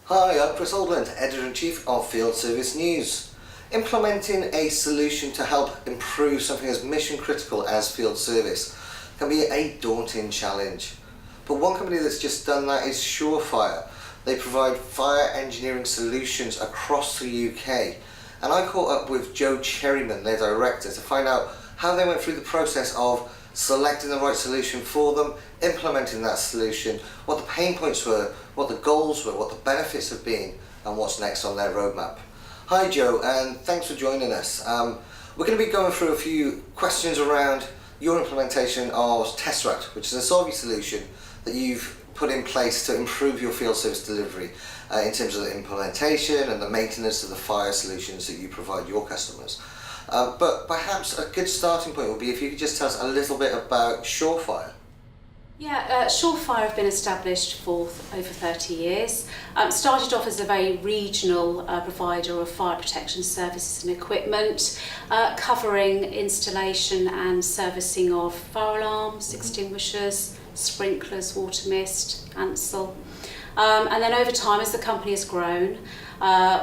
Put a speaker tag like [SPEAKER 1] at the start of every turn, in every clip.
[SPEAKER 1] Hi, I'm Kris Oldland, Editor-in-Chief of Field Service News. Implementing a solution to help improve something as mission critical as field service can be a daunting challenge. But one company that's just done that is Surefire. They provide fire engineering solutions across the UK. And I caught up with Jo Cherriman, their director, to find out how they went through the process of selecting the right solution for them, implementing that solution, what the pain points were, what the goals were, what the benefits have been, and what's next on their roadmap. Hi Jo, and thanks for joining us. We're going to be going through a few questions around your implementation of Tesseract, which is an Asolvi solution that you've put in place to improve your field service delivery in terms of the implementation and the maintenance of the fire solutions that you provide your customers. But perhaps a good starting point would be if you could just tell us a little bit about Surefire.
[SPEAKER 2] Yeah, Surefire have been established for over 30 years. Started off as a very regional provider of fire protection services and equipment, covering installation and servicing of fire alarms, extinguishers, sprinklers, water mist, Ansel. And then over time, as the company has grown,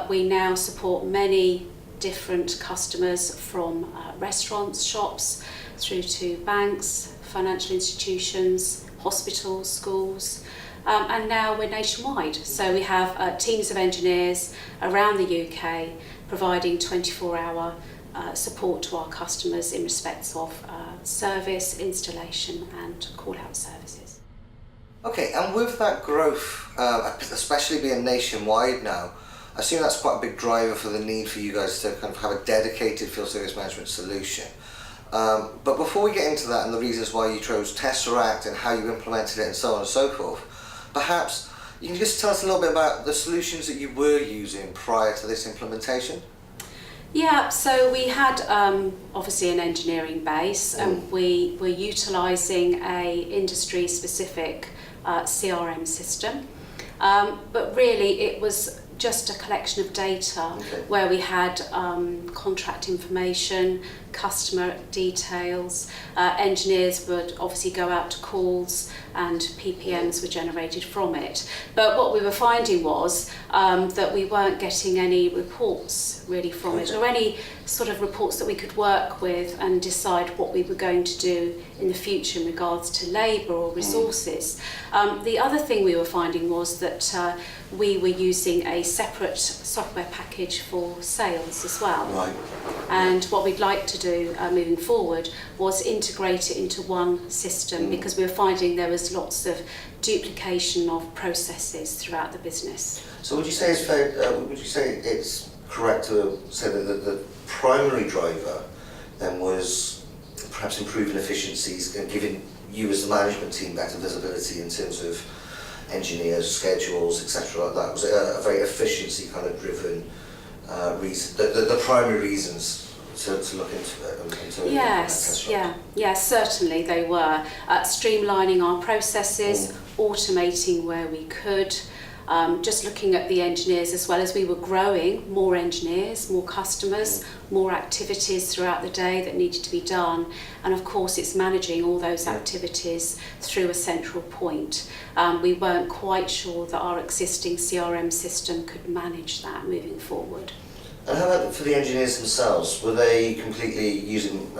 [SPEAKER 2] we now support many different customers, from restaurants, shops, through to banks, financial institutions, hospitals, schools, and now we're nationwide. So we have teams of engineers around the UK providing 24-hour support to our customers in respects of service, installation and call-out services.
[SPEAKER 1] Okay, and with that growth, especially being nationwide now, I assume that's quite a big driver for the need for you guys to kind of have a dedicated field service management solution. But before we get into that and the reasons why you chose Tesseract and how you implemented it and so on and so forth, perhaps you can just tell us a little bit about the solutions that you were using prior to this implementation?
[SPEAKER 2] Yeah, so we had obviously an engineering base, and we were utilising a industry-specific CRM system, but really it was just a collection of data where we had contract information, customer details, engineers would obviously go out to calls and PPMs were generated from it. But what we were finding was that we weren't getting any reports really from it, or any sort of reports that we could work with and decide what we were going to do in the future in regards to labour or resources. The other thing we were finding was that we were using a separate software package for sales as well.
[SPEAKER 1] Right.
[SPEAKER 2] And what we'd like to do moving forward was integrate it into one system, because we were finding there was lots of duplication of processes throughout the business.
[SPEAKER 1] So would you say it's fair, would you say it's correct to say that the primary driver then was perhaps improving efficiencies and giving you as the management team better visibility in terms of engineers, schedules, etc. like that? Was it a very efficiency kind of driven reason, the primary reasons to look into it?
[SPEAKER 2] Yes, certainly they were. Streamlining our processes, automating where we could, just looking at the engineers as well. As we were growing, more engineers, more customers, more activities throughout the day that needed to be done, and of course it's managing all those activities through a central point. We weren't quite sure that our existing CRM system could manage that moving forward.
[SPEAKER 1] And how about for the engineers themselves? Were they completely using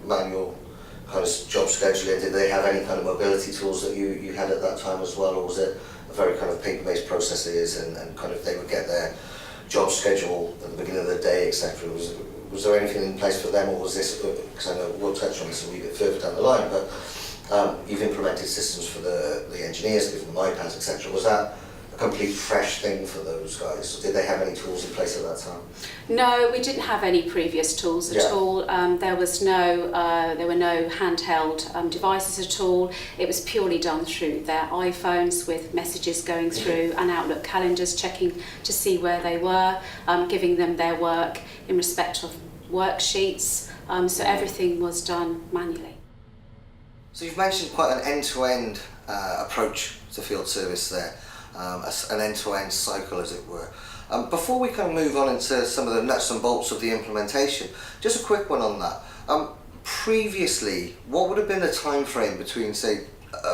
[SPEAKER 1] manual kind of job scheduling? Did they have any kind of mobility tools that you had at that time as well, or was it very kind of paper-based processes and kind of they would get their job schedule at the beginning of the day, etc.? Was there anything in place for them, or was this, because I know we'll touch on this a wee bit further down the line, but you've implemented systems for the engineers, given them iPads, etc. Was that a complete fresh thing for those guys? Or did they have any tools in place at that time?
[SPEAKER 2] No, we didn't have any previous tools at all. There were no handheld devices at all. It was purely done through their iPhones, with messages going through and Outlook calendars, checking to see where they were, giving them their work in respect of worksheets. So everything was done manually.
[SPEAKER 1] So you've mentioned quite an end-to-end approach to field service there. An end-to-end cycle, as it were. Before we kind of move on into some of the nuts and bolts of the implementation, just a quick one on that. Previously, what would have been the time frame between, say,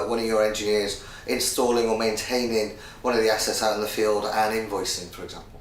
[SPEAKER 1] one of your engineers installing or maintaining one of the assets out in the field and invoicing, for example?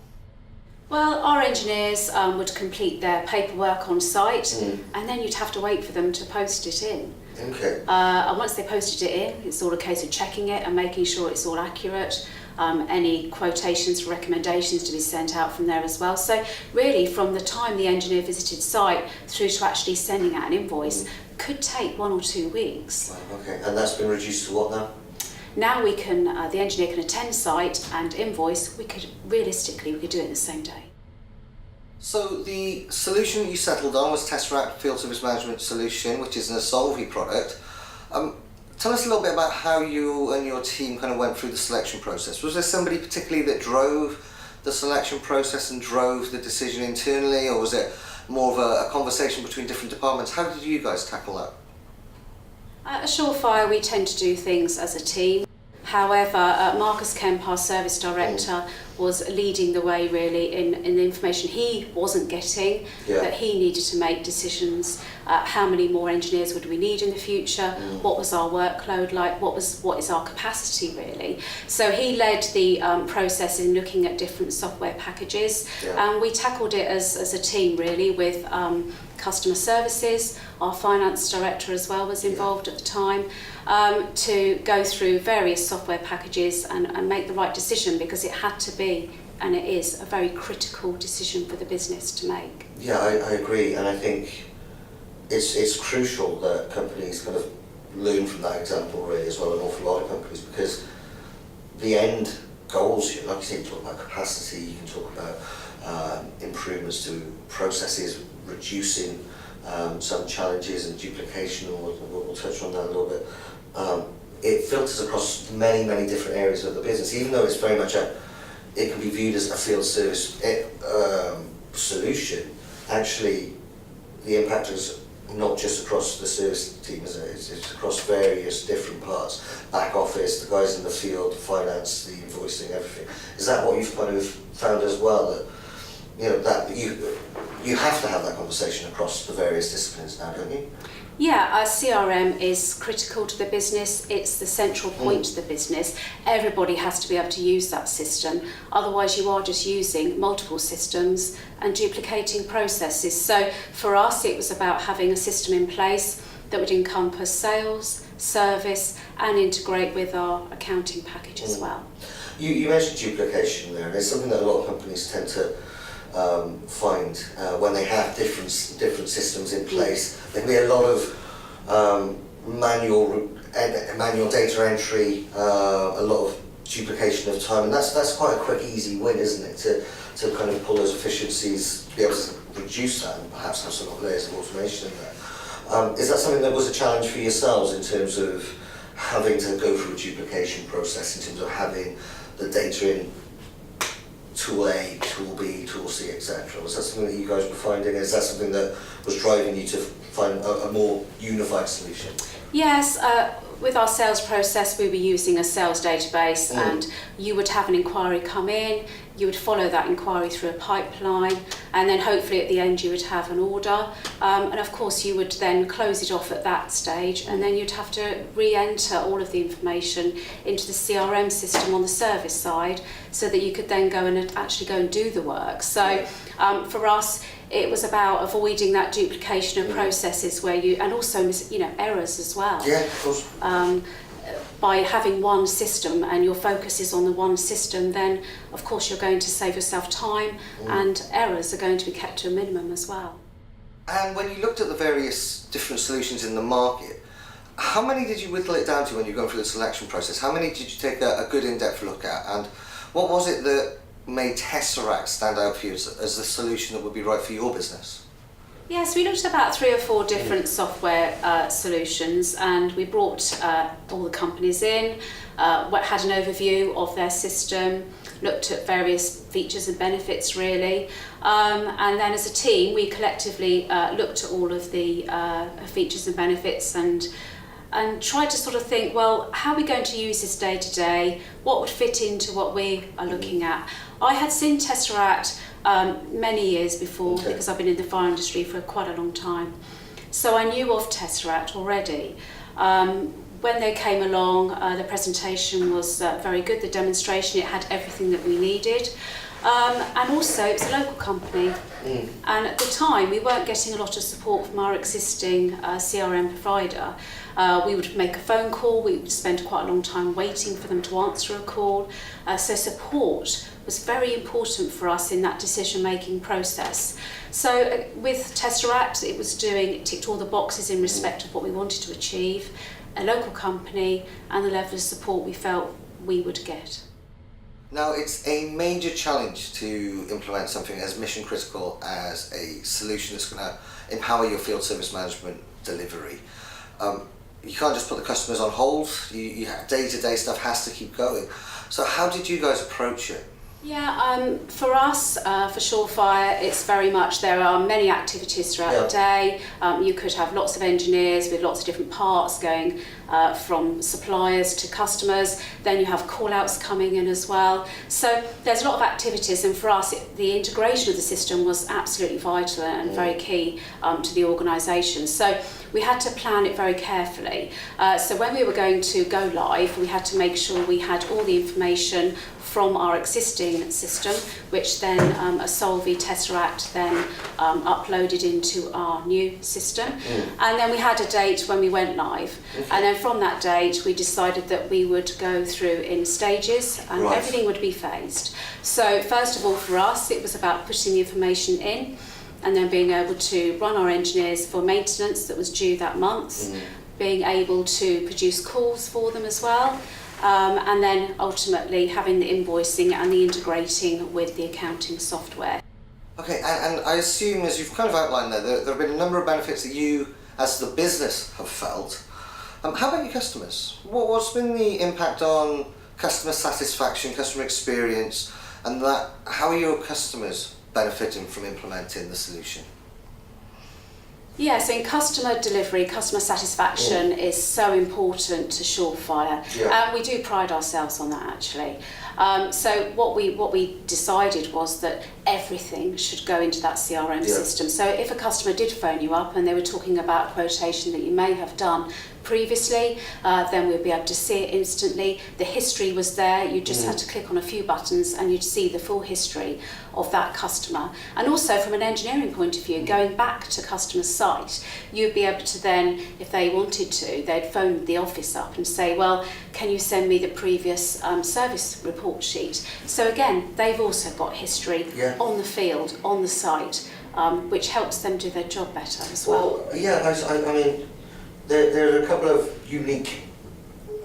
[SPEAKER 2] Well, our engineers would complete their paperwork on site, and then you'd have to wait for them to post it in.
[SPEAKER 1] Okay.
[SPEAKER 2] And once they posted it in, it's all a case of checking it and making sure it's all accurate. Any quotations for recommendations to be sent out from there as well. So really, from the time the engineer visited site through to actually sending out an invoice could take 1 or 2 weeks.
[SPEAKER 1] Right, okay, and that's been reduced to what now?
[SPEAKER 2] Now we can, the engineer can attend site and invoice. We could do it the same day.
[SPEAKER 1] So the solution that you settled on was Tesseract Field Service Management Solution, which is an Asolvi product. Tell us a little bit about how you and your team kind of went through the selection process. Was there somebody particularly that drove the selection process and drove the decision internally, or was it more of a conversation between different departments? How did you guys tackle that?
[SPEAKER 2] At Surefire, we tend to do things as a team. However, Marcus Kemp, our service director, was leading the way really in the information he wasn't getting, that he needed to make decisions. How many more engineers would we need in the future? What was our workload like? What is our capacity really? So he led the process in looking at different software packages, and we tackled it as a team really with customer services. Our finance director as well was involved at the time, to go through various software packages and make the right decision, because it had to be, and it is, a very critical decision for the business to make.
[SPEAKER 3] Yeah, I agree, and I think it's crucial that companies kind of learn from that example really as well, an awful lot of companies, because the end goals, like you said, you talk about capacity, you can talk about improvements to processes, reducing some challenges and duplication, and we'll touch on that a little bit. It filters across many, many different areas of the business, even though it's very much it can be viewed as a field service solution. Actually, the impact is not just across the service team, is it? It's across various different parts, back office, the guys in the field, finance, the invoicing, everything. Is that what you've kind of found as well, that that you have to have that conversation across the various disciplines now, don't you?
[SPEAKER 2] Yeah, our CRM is critical to the business. It's the central point to the business. Everybody has to be able to use that system. Otherwise, you are just using multiple systems and duplicating processes. So for us, it was about having a system in place that would encompass sales, service, and integrate with our accounting package as well.
[SPEAKER 3] You mentioned duplication there, and it's something that a lot of companies tend to find when they have different systems in place. There can be a lot of manual data entry, a lot of duplication of time, and that's quite a quick, easy win, isn't it? To kind of pull those efficiencies, to be able to reduce that, and perhaps have some layers of automation in there. Is that something that was a challenge for yourselves in terms of having to go through a duplication process, in terms of having the data in tool A, tool B, tool C, etc.? Was that something that you guys were finding? Is that something that was driving you to find a more unified solution?
[SPEAKER 2] Yes, with our sales process, we were using a sales database, and you would have an inquiry come in, you would follow that inquiry through a pipeline, and then hopefully at the end you would have an order, and of course you would then close it off at that stage, and then you'd have to re-enter all of the information into the CRM system on the service side, so that you could then go and do the work. So for us, it was about avoiding that duplication of processes and also errors as well.
[SPEAKER 3] Yeah, of course.
[SPEAKER 2] By having one system and your focus is on the one system, then of course you're going to save yourself time, and errors are going to be kept to a minimum as well.
[SPEAKER 1] And when you looked at the various different solutions in the market, how many did you whittle it down to when you were going through the selection process? How many did you take a good in-depth look at? And what was it that made Tesseract stand out for you as the solution that would be right for your business?
[SPEAKER 2] Yes, we looked at about 3 or 4 different software solutions, and we brought all the companies in, had an overview of their system, looked at various features and benefits really, and then as a team we collectively looked at all of the features and benefits and tried to sort of think, well, how are we going to use this day to day? What would fit into what we are looking at? I had seen Tesseract many years before, because I've been in the fire industry for quite a long time. So I knew of Tesseract already. when they came along, the presentation was very good, the demonstration, it had everything that we needed. And also it was a local company, and at the time we weren't getting a lot of support from our existing CRM provider. We would make a phone call, we would spend quite a long time waiting for them to answer a call, so support was very important for us in that decision-making process. So with Tesseract, it ticked all the boxes in respect of what we wanted to achieve, a local company and the level of support we felt we would get.
[SPEAKER 1] Now, it's a major challenge to implement something as mission critical as a solution that's going to empower your field service management delivery. You can't just put the customers on hold, you have day-to-day stuff has to keep going. So how did you guys approach it?
[SPEAKER 2] Yeah, for us, for Surefire, it's very much, there are many activities throughout the day. You could have lots of engineers with lots of different parts going from suppliers to customers. Then you have call-outs coming in as well. So there's a lot of activities, and for us, the integration of the system was absolutely vital and very key to the organisation. So we had to plan it very carefully. So when we were going to go live, we had to make sure we had all the information from our existing system, which then Asolvi Tesseract then uploaded into our new system. And then we had a date when we went live. And then from that date, we decided that we would go through in stages and everything would be phased. So first of all, for us, it was about putting the information in and then being able to run our engineers for maintenance that was due that month, being able to produce calls for them as well. And then ultimately having the invoicing and the integrating with the accounting software.
[SPEAKER 1] Okay, and I assume, as you've kind of outlined there have been a number of benefits that you, as the business, have felt. How about your customers? What's been the impact on customer satisfaction, customer experience, and how are your customers benefiting from implementing the solution?
[SPEAKER 2] Yeah, so in customer delivery, customer satisfaction is so important to Surefire. We do pride ourselves on that, actually. So what we decided was that everything should go into that CRM system. So if a customer did phone you up and they were talking about a quotation that you may have done previously, then we'd be able to see it instantly. The history was there, you just had to click on a few buttons and you'd see the full history of that customer. And also from an engineering point of view, going back to customer site, you'd be able to then, if they wanted to, they'd phone the office up and say, well, can you send me the previous service report sheet? So again, they've also got history on the field, on the site, which helps them do their job better as well.
[SPEAKER 3] I mean, there are a couple of unique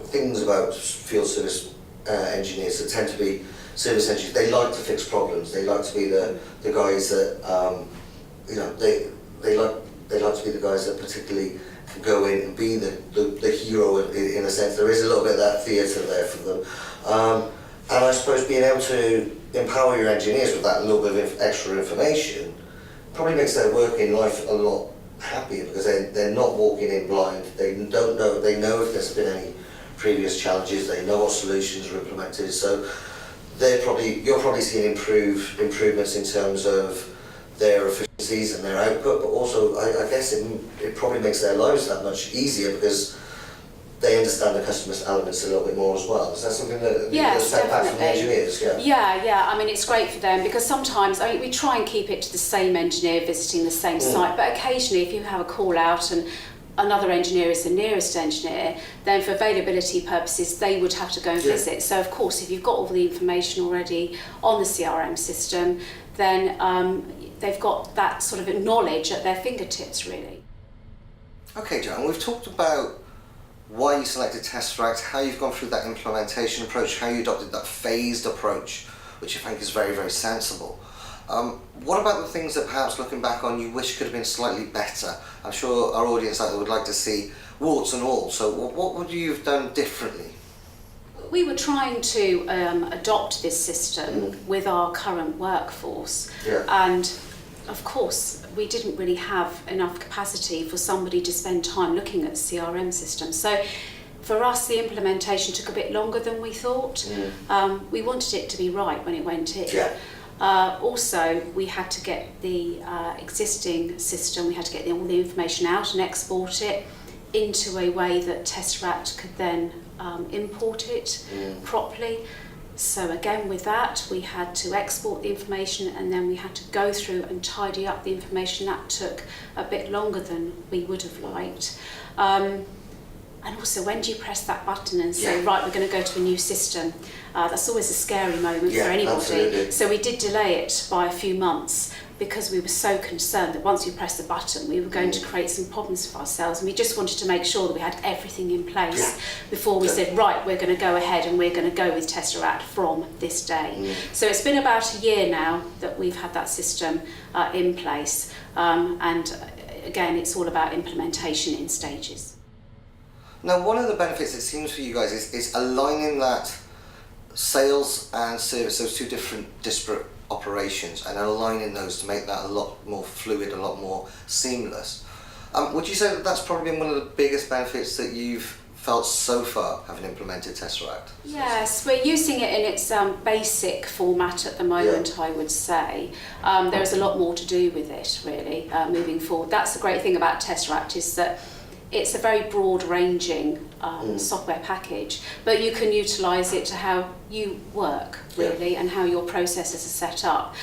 [SPEAKER 3] things about field service engineers that tend to be service engineers. They like to fix problems. They like to be the guys that they like to be the guys that particularly can go in and be the hero in a sense. There is a little bit of that theatre there for them, and I suppose being able to empower your engineers with that little bit of extra information probably makes their working life a lot happier, because they're not walking in blind. They don't know. They know if there's been any previous challenges. They know what solutions are implemented. So you're probably seeing improvements in terms of their efficiencies and their output, but also I guess it probably makes their lives that much easier because they understand the customer elements a little bit more as well. Is that something that
[SPEAKER 2] yes,
[SPEAKER 3] set back from the engineers?
[SPEAKER 2] Yeah. I mean, it's great for them because sometimes, I mean, we try and keep it to the same engineer visiting the same site, but occasionally if you have a call out and another engineer is the nearest engineer, then for availability purposes they would have to go and visit. So of course, if you've got all the information already on the CRM system, then they've got that sort of knowledge at their fingertips, really.
[SPEAKER 1] Okay, Jo, and we've talked about why you selected Tesseract, how you've gone through that implementation approach, how you adopted that phased approach, which I think is very, very sensible. What about the things that perhaps looking back on you wish could have been slightly better? I'm sure our audience out there would like to see warts and all, so what would you have done differently?
[SPEAKER 2] We were trying to adopt this system with our current workforce, and of course we didn't really have enough capacity for somebody to spend time looking at the CRM system. So for us, the implementation took a bit longer than we thought. We wanted it to be right when it went in. Also, we had to get the existing system, we had to get all the information out and export it into a way that Tesseract could then import it properly. So again, with that, we had to export the information, and then we had to go through and tidy up the information. That took a bit longer than we would have liked. And also, when do you press that button and say, right, we're going to go to a new system? That's always a scary moment for anybody.
[SPEAKER 3] Absolutely.
[SPEAKER 2] So we did delay it by a few months, because we were so concerned that once we pressed the button, we were going to create some problems for ourselves, and we just wanted to make sure that we had everything in place before we said, right, we're going to go ahead and we're going to go with Tesseract from this day. So it's been about a year now that we've had that system in place, and again, it's all about implementation in stages.
[SPEAKER 1] Now, one of the benefits it seems for you guys is aligning that sales and service, those two different disparate operations, and aligning those to make that a lot more fluid, a lot more seamless. Would you say that that's probably been one of the biggest benefits that you've felt so far, having implemented Tesseract?
[SPEAKER 2] Yes, we're using it in its basic format at the moment, I would say. There is a lot more to do with it, really, moving forward. That's the great thing about Tesseract, is that it's a very broad-ranging software package, but you can utilise it to how you work, really, and how your processes are set up.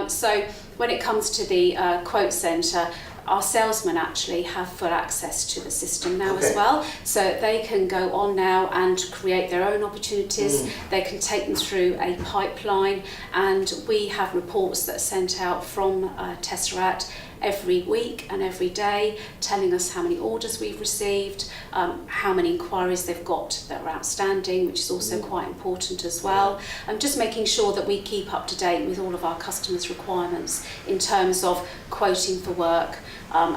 [SPEAKER 2] So when it comes to the quote centre, our salesmen actually have full access to the system now as well, so they can go on now and create their own opportunities. They can take them through a pipeline, and we have reports that are sent out from Tesseract every week and every day, telling us how many orders we've received, how many inquiries they've got that are outstanding, which is also quite important as well, and just making sure that we keep up to date with all of our customers' requirements in terms of quoting for work,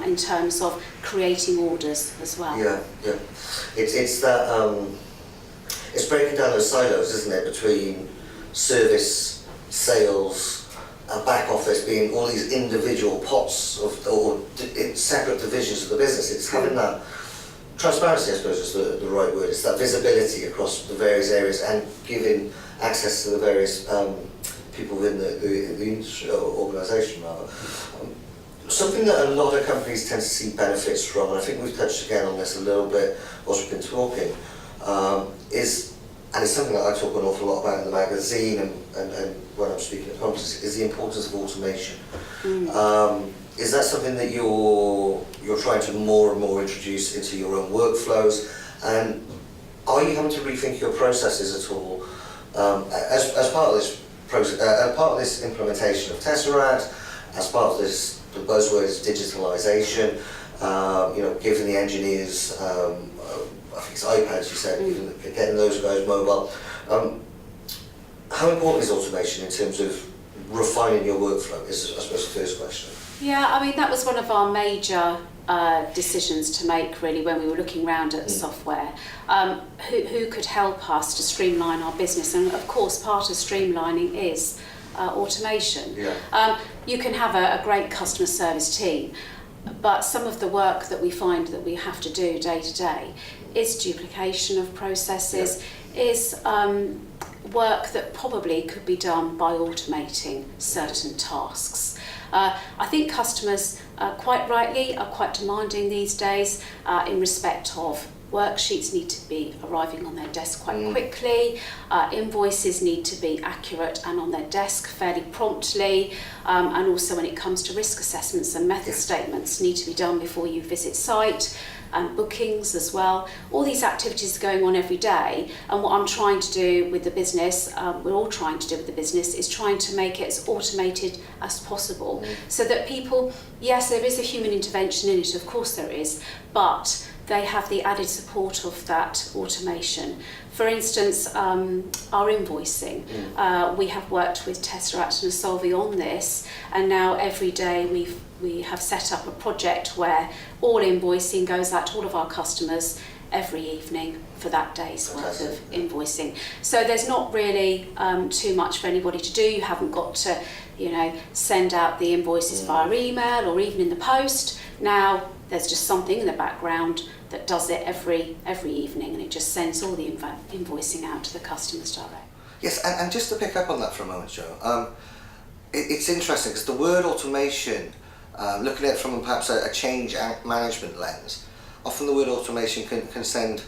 [SPEAKER 2] in terms of creating orders as well.
[SPEAKER 3] It's that it's breaking down those silos, isn't it, between service, sales, back office, being all these individual pots or separate divisions of the business. It's having that transparency, I suppose, is the right word. It's that visibility across the various areas and giving access to the various people within the industry or organisation, rather. Something that a lot of companies tend to see benefits from, and I think we've touched again on this a little bit whilst we've been talking, and it's something that I talk an awful lot about in the magazine and when I'm speaking at conferences, is the importance of automation. Is that something that you're trying to more and more introduce into your own workflows? And are you having to rethink your processes at all as part of this process, part of this implementation of Tesseract, as part of this, the buzzword is digitalisation, giving the engineers, I think it's iPads, you said, getting those guys mobile. How important is automation in terms of refining your workflow, is I suppose the first question.
[SPEAKER 2] Yeah, I mean, that was one of our major decisions to make, really, when we were looking around at software. Who could help us to streamline our business? And of course, part of streamlining is automation. You can have a great customer service team, but some of the work that we find that we have to do day to day is duplication of processes, is work that probably could be done by automating certain tasks. I think customers, quite rightly, are quite demanding these days in respect of worksheets need to be arriving on their desk quite quickly, invoices need to be accurate and on their desk fairly promptly, and also when it comes to risk assessments and method statements need to be done before you visit site, and bookings as well. All these activities are going on every day, and what I'm trying to do with the business, we're all trying to do with the business, is trying to make it as automated as possible, so that people, yes, there is a human intervention in it, of course there is, but they have the added support of that automation. For instance, our invoicing. We have worked with Tesseract and Asolvi on this, and now every day we have set up a project where all invoicing goes out to all of our customers every evening for that day's worth of invoicing. So there's not really too much for anybody to do. You haven't got to, send out the invoices via email or even in the post. Now there's just something in the background that does it every evening, and it just sends all the invoicing out to the customers direct.
[SPEAKER 1] Yes, and just to pick up on that for a moment, Jo, it's interesting because the word automation, looking at it from perhaps a change management lens, often the word automation can send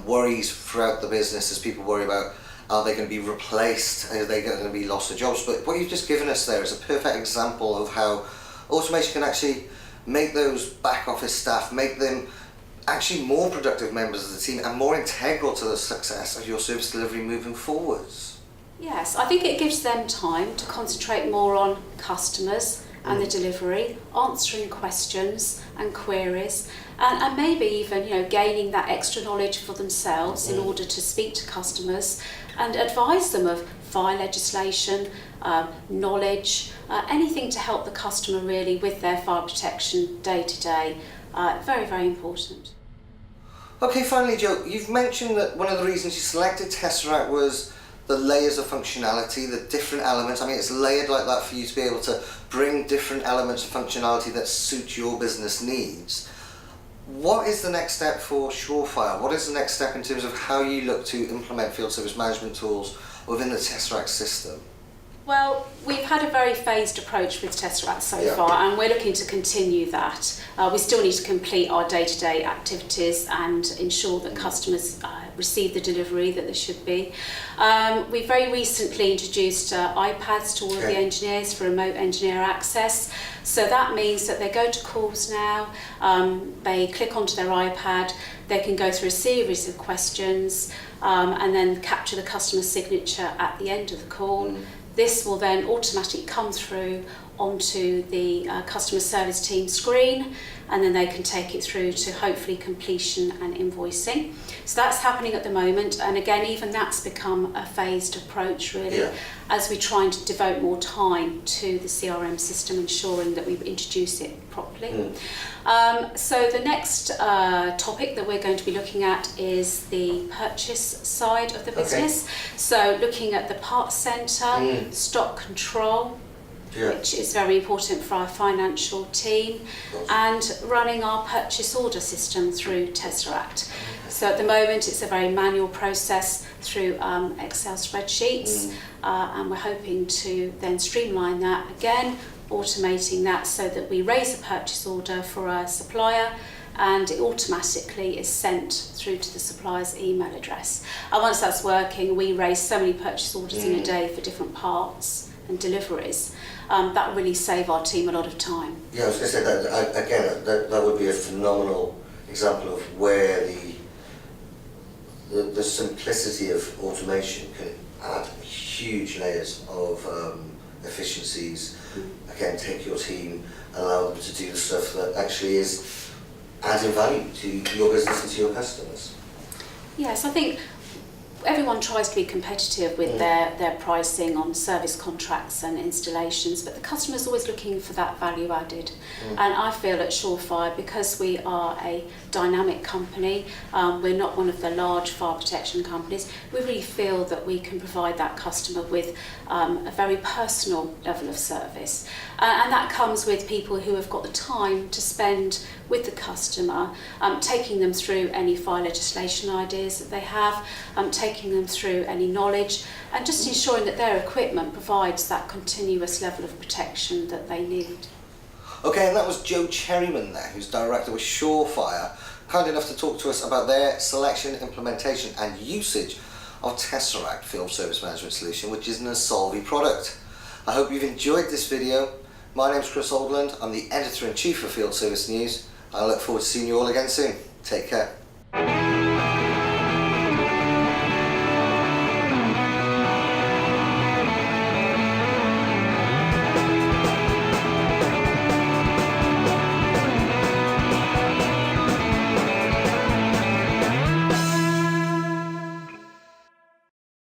[SPEAKER 1] worries throughout the business as people worry about, are they going to be replaced, are they going to be lost of jobs? But what you've just given us there is a perfect example of how automation can actually make those back office staff, make them actually more productive members of the team and more integral to the success of your service delivery moving forwards.
[SPEAKER 2] Yes, I think it gives them time to concentrate more on customers and the delivery, answering questions and queries, and maybe even gaining that extra knowledge for themselves in order to speak to customers and advise them of fire legislation, knowledge, anything to help the customer really with their fire protection day to day. Very, very important.
[SPEAKER 1] Okay, finally, Jo, you've mentioned that one of the reasons you selected Tesseract was the layers of functionality, the different elements. I mean, it's layered like that for you to be able to bring different elements of functionality that suit your business needs. What is the next step for Surefire? What is the next step in terms of how you look to implement field service management tools within the Tesseract system?
[SPEAKER 2] Well, we've had a very phased approach with Tesseract so far, and we're looking to continue that. We still need to complete our day-to-day activities and ensure that customers receive the delivery that they should be. We very recently introduced iPads to all of the engineers for remote engineer access. So that means that they go to calls now, they click onto their iPad, they can go through a series of questions and then capture the customer signature at the end of the call. This will then automatically come through onto the customer service team screen, and then they can take it through to hopefully completion and invoicing. So that's happening at the moment, and again, even that's become a phased approach really, as we try and devote more time to the CRM system, ensuring that we introduce it properly. So the next topic that we're going to be looking at is the purchase side of the business. So looking at the parts centre, stock control, which is very important for our financial team, and running our purchase order system through Tesseract. So at the moment it's a very manual process through Excel spreadsheets, and we're hoping to then streamline that again, automating that so that we raise a purchase order for a supplier and it automatically is sent through to the supplier's email address. And once that's working, we raise so many purchase orders in a day for different parts and deliveries. That really save our team a lot of time.
[SPEAKER 3] Yeah, I was going to say that again. That would be a phenomenal example of where the simplicity of automation can add huge layers of efficiencies. Again, take your team, allow them to do the stuff that actually is adding value to your business and to your customers.
[SPEAKER 2] Yes, I think everyone tries to be competitive with their pricing on service contracts and installations, but the customer's always looking for that value added. And I feel at Surefire, because we are a dynamic company, we're not one of the large fire protection companies, we really feel that we can provide that customer with a very personal level of service. And that comes with people who have got the time to spend with the customer, taking them through any fire legislation ideas that they have, taking them through any knowledge, and just ensuring that their equipment provides that continuous level of protection that they need.
[SPEAKER 1] Okay, and that was Jo Cherriman there, who's director with Surefire, kind enough to talk to us about their selection, implementation and usage of Tesseract Field Service Management Solution, which is an Asolvi product. I hope you've enjoyed this video. My name's Kris Oldland, I'm the Editor-in-Chief of Field Service News. I look forward to seeing you all again soon. Take care.